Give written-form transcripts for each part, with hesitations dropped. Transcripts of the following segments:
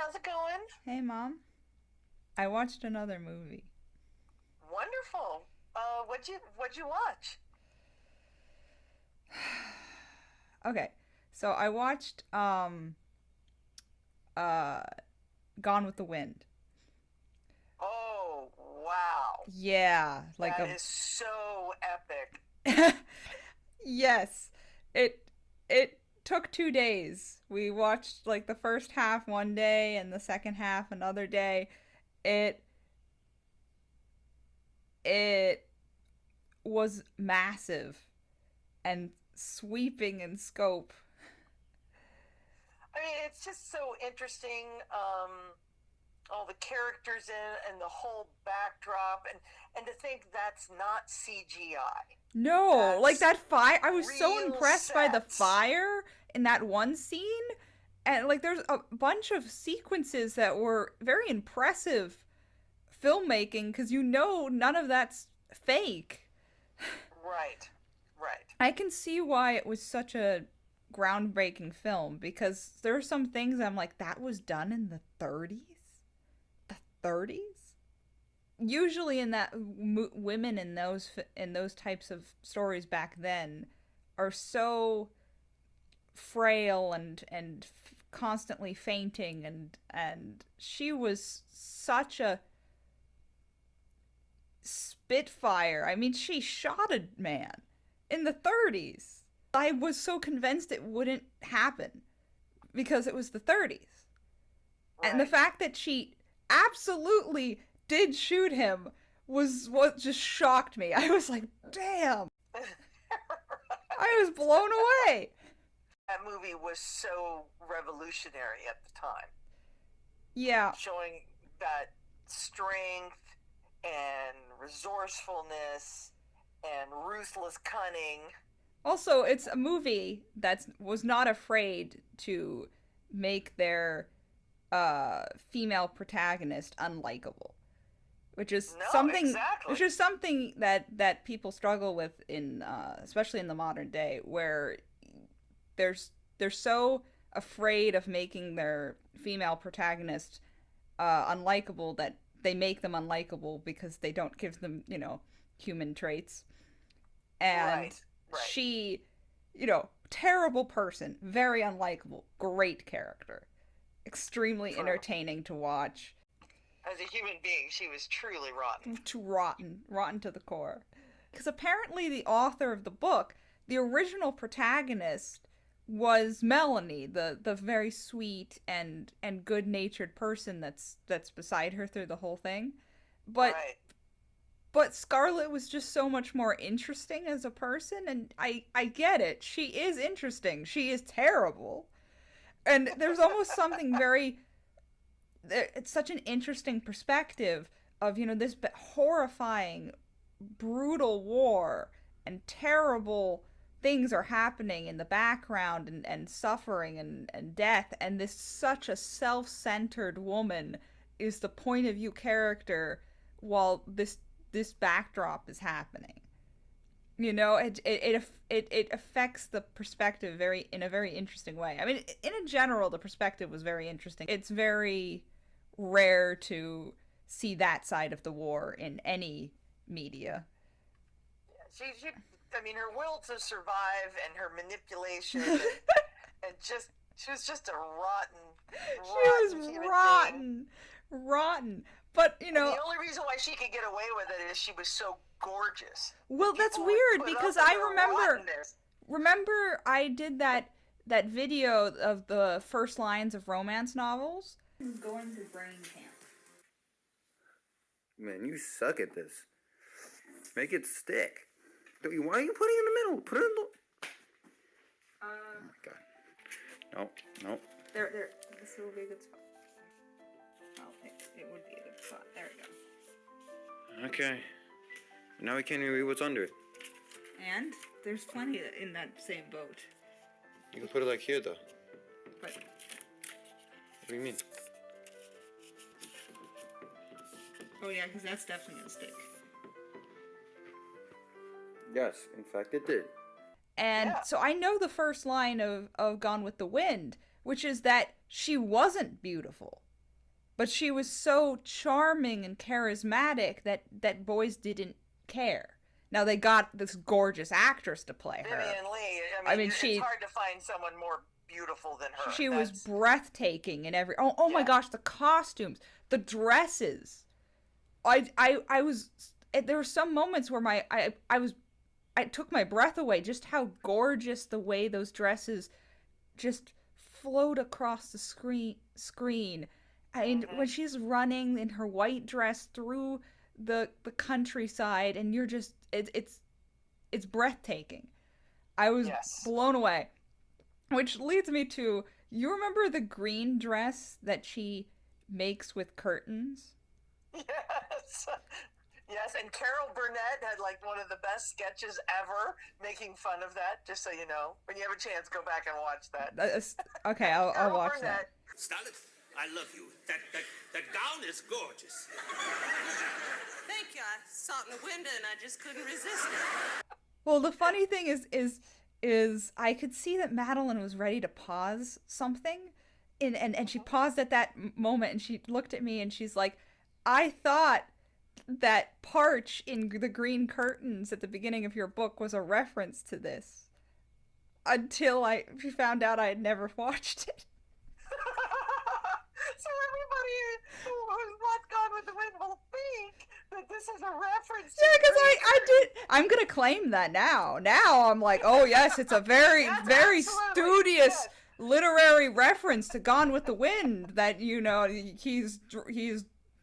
how's it going? Hey, Mom. I watched another movie. Wonderful. What'd you watch? Okay, so I watched uh Gone with the Wind. Oh, wow. Yeah, like That a is so epic. yes. It took 2 days. We watched like the first half one day and the second half another day. It it was massive and sweeping in scope. I mean, it's just so interesting. All the characters in and the whole backdrop, and to think that's not CGI. No, like That's that fire. I was so real impressed by the sets. fire in that one scene. And like there's a bunch of sequences that were very impressive filmmaking because none of that's fake. Right, right. I can see why it was such a groundbreaking film because there are some things I'm like, that was done in the 30s? The 30s? Usually in that women in those types of stories back then are so frail and constantly fainting and she was such a spitfire. I mean, she shot a man in the 30s. I was so convinced it wouldn't happen because it was the 30s. And the Right. fact that she absolutely did shoot him was what just shocked me. I was like, damn. I was blown away. That movie was so revolutionary at the time, Yeah. showing that strength and resourcefulness and ruthless cunning. Also, it's a movie that was not afraid to make their female protagonist unlikable, which is No, something exactly. that people struggle with in especially in the modern day where there's they're so afraid of making their female protagonist unlikable that they make them unlikable because they don't give them, human traits. And Right, right. she, terrible person, very unlikable, great character, extremely True. entertaining to watch. As a human being, she was truly rotten. To rotten to the core. Because apparently the author of the book, the original protagonist, was Melanie, the very sweet and good natured person that's beside her through the whole thing. But Right. but Scarlett was just so much more interesting as a person, and I get it. She is interesting. She is terrible, and there's almost something very. It's such an interesting perspective of this horrifying, brutal war and terrible things are happening in the background and suffering and death, and this such a self-centered woman is the point of view character while this backdrop is happening. It affects the perspective very in a very interesting way. I mean, in general, the perspective was very interesting. It's very rare to see that side of the war in any media. She, I mean, her will to survive and her manipulation and just, she was just a She rotten was human being. rotten. But And the only reason why she could get away with it is she was so gorgeous well, that that's people would weird put up because with I her remember rottenness. remember I did that video of the first lines of romance novels. Going to brain camp. Man, you suck at this. Make it stick. Why are you putting it in the middle? Put it in the. Oh my god. No, no. There. This will be a good spot. Oh, it would be a good spot. There we go. Okay. Now we can't even read what's under it. And there's plenty in that same boat. You can put it like here, though. But What do you mean? oh yeah, because that's definitely gonna stick. Yes, in fact, it did. And And Yeah. so I know the first line of Gone with the Wind, which is that she wasn't beautiful. But she was so charming and charismatic that boys didn't care. Now they got this gorgeous actress to play her. Vivian Lee. It's hard to find someone more beautiful than her. She was breathtaking in every. Oh my gosh, the costumes, the dresses. I was. There were some moments where I took my breath away. Just how gorgeous the way those dresses just float across the screen. And when she's running in her white dress through the countryside, and you're just it's breathtaking. I was blown away. Which leads me to, you remember the green dress that she makes with curtains? Yes. Yes, and Carol Burnett had like one of the best sketches ever making fun of that, just so you know. When you have a chance, go back and watch that. Okay, I'll watch that. Starlet, I love you. That gown is gorgeous. Thank you. I saw it in the window and I just couldn't resist it. Well, the funny thing is I could see that Madeline was ready to pause something, and she paused at that moment, and she looked at me and she's like, I thought that Parch in the green curtains at the beginning of your book was a reference to this, until she found out I had never watched it. So everybody who's not Gone with the Wind will think that this is a reference to because I did. I'm gonna claim that now. Now I'm like, oh yes, it's a very studious literary reference to Gone with the Wind. That he's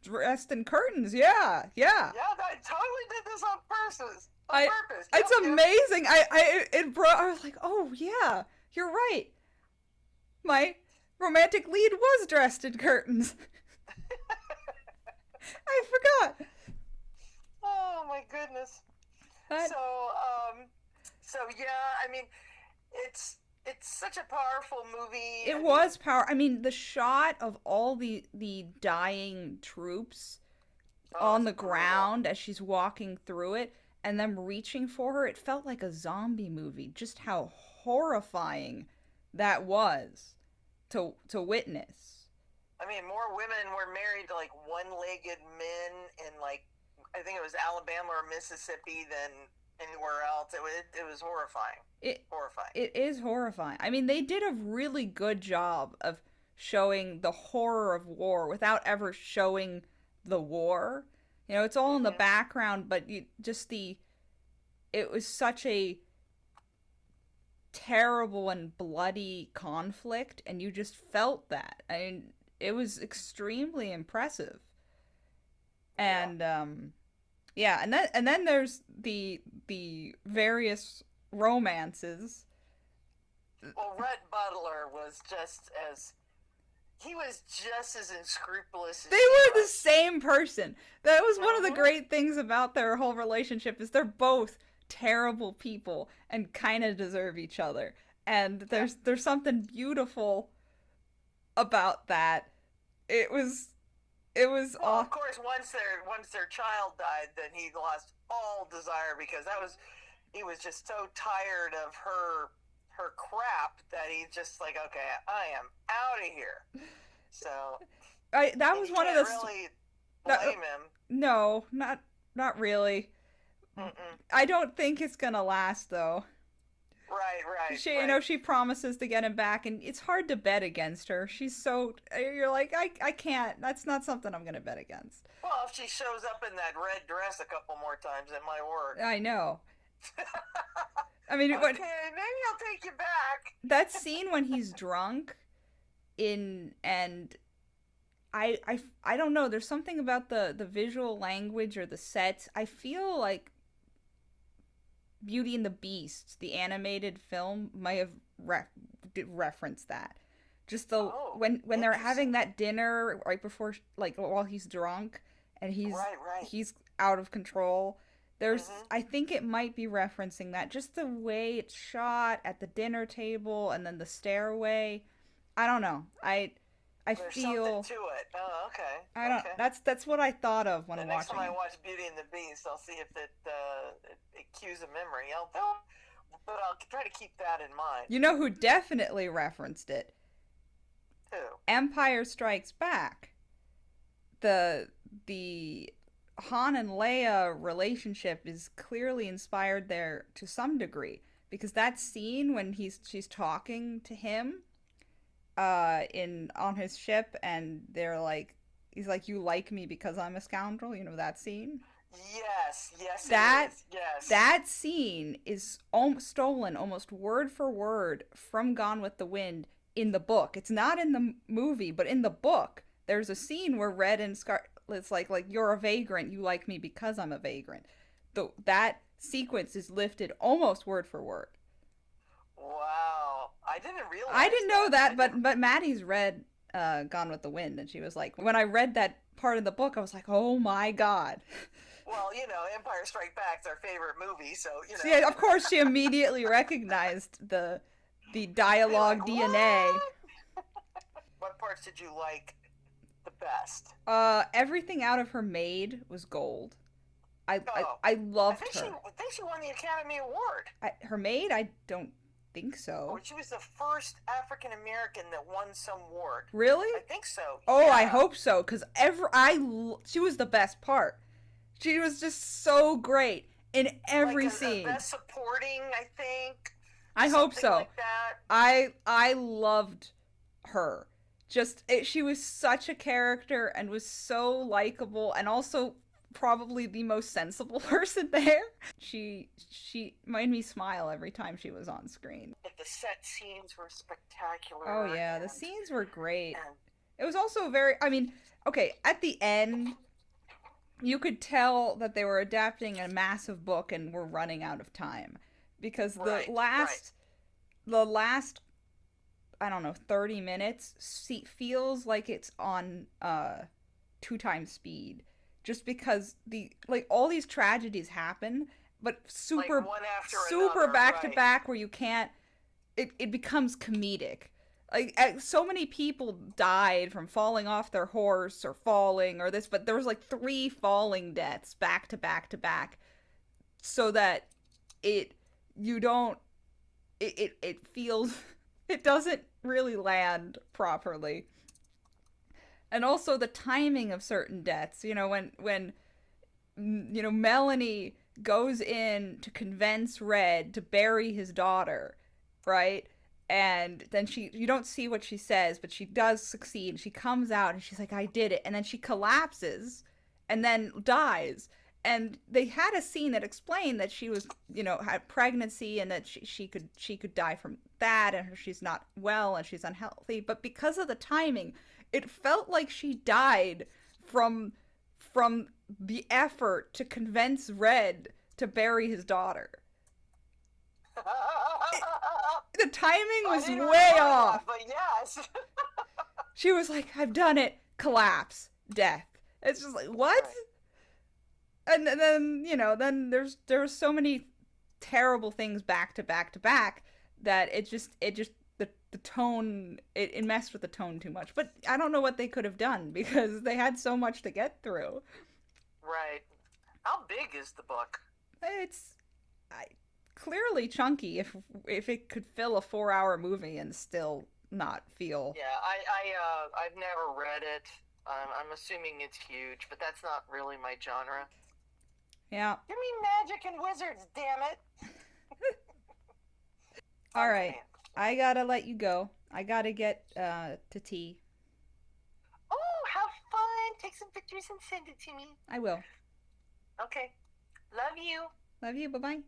dressed in curtains. Yeah. Yeah, I totally did this on purpose. Purpose. It's amazing. I was like, oh yeah, you're right. My romantic lead was dressed in curtains. I forgot. Oh my goodness. So yeah, it's such a powerful movie. It was power. The shot of all the dying troops on the ground as she's walking through it, and them reaching for her, it felt like a zombie movie. Just how horrifying that was to witness. More women were married to like one-legged men in like, I think it was Alabama or Mississippi than anywhere else. It was horrifying. Horrifying. It is horrifying. They did a really good job of showing the horror of war without ever showing the war. It's all in the background, but it was such a terrible and bloody conflict, and you just felt that. It was extremely impressive. And and then there's the various romances. Well, Rhett Butler was just as unscrupulous as they were the same person. That was one of the great things about their whole relationship, is they're both terrible people and kind of deserve each other. And there's something beautiful about that. It was of course, once their child died, then he lost all desire, because he was just so tired of her crap that he's just like, okay, I am out of here. So that was one of the really blame him. No, not really. Mm-mm. I don't think it's gonna last though. Right. She promises to get him back, and it's hard to bet against her. You're like, I can't. That's not something I'm gonna bet against. Well, if she shows up in that red dress a couple more times, it might work. I know. Okay, maybe I'll take you back. That scene when he's drunk, and I don't know. There's something about the visual language or the sets. I feel like Beauty and the Beast, the animated film, might have referenced that. Just when they're having that dinner right before, like while he's drunk and he's out of control. There's I think it might be referencing that. Just the way it's shot at the dinner table and then the stairway. I don't know. There's feel something to it. Oh, okay. I don't. Okay. That's what I thought of when the watching. Next time I watch Beauty and the Beast, I'll see if it cues a memory. But I'll try to keep that in mind. You know who definitely referenced it? Who? Empire Strikes Back. the Han and Leia relationship is clearly inspired there to some degree, because that scene when she's talking to him in on his ship, and they're like, he's like, you like me because I'm a scoundrel, you know that scene. Yes, That it is. Yes. that scene is stolen almost word for word from Gone with the Wind in the book. It's not in the movie, but in the book there's a scene where Red and Scarlet's like you're a vagrant, you like me because I'm a vagrant. That sequence is lifted almost word for word. Wow. I didn't realize I didn't know that, that. but Maddie's read Gone with the Wind, and she was like, when I read that part of the book, I was like, oh my god. Well, you know, Empire Strike Back's our favorite movie, so, you know. So, yeah, of course she immediately recognized the dialogue Like, DNA. What parts did you like the best? Everything out of her maid was gold. I I loved think her. I think she won the Academy Award. Her maid, I don't think so. Oh, she was the first African American that won some award. Really? I think so. Oh, yeah. I hope so, because she was the best part. She was just so great in every scene. Best supporting, I think. I hope so. Like that. I loved her. She was such a character and was so likable, and also probably the most sensible person there. She made me smile every time she was on screen. But the set scenes were spectacular. Oh yeah, the scenes were great. And It was also very, I mean, okay, at the end you could tell that they were adapting a massive book and were running out of time, because the last I don't know, 30 minutes feels like it's on 2 times speed, just because all these tragedies happen, but super one after super another, back to right. back, where you can't, it becomes comedic. So many people died from falling off their horse or falling or this, but there was 3 falling deaths back to back to back, so that it feels, it doesn't really land properly. And also the timing of certain deaths, when Melanie goes in to convince Red to bury his daughter, right? And then you don't see what she says, but she does succeed. She comes out and she's like, I did it. And then she collapses and then dies. And they had a scene that explained that she was, had pregnancy, and that she could die from that, and she's not well and she's unhealthy. But because of the timing, it felt like she died from the effort to convince Red to bury his daughter. The timing was way off. But yes. She was like, I've done it. Collapse. Death. It's just like, what? Right. And then, then there's so many terrible things back to back to back that the tone, it messed with the tone too much. But I don't know what they could have done, because they had so much to get through. Right. How big is the book? It's clearly chunky, if it could fill a 4-hour movie and still not feel. Yeah, I've never read it. I'm assuming it's huge, but that's not really my genre. Yeah. Give me magic and wizards, damn it. All right. I gotta let you go. I gotta get to tea. Oh, have fun. Take some pictures and send it to me. I will. Okay. Love you. Love you. Bye-bye.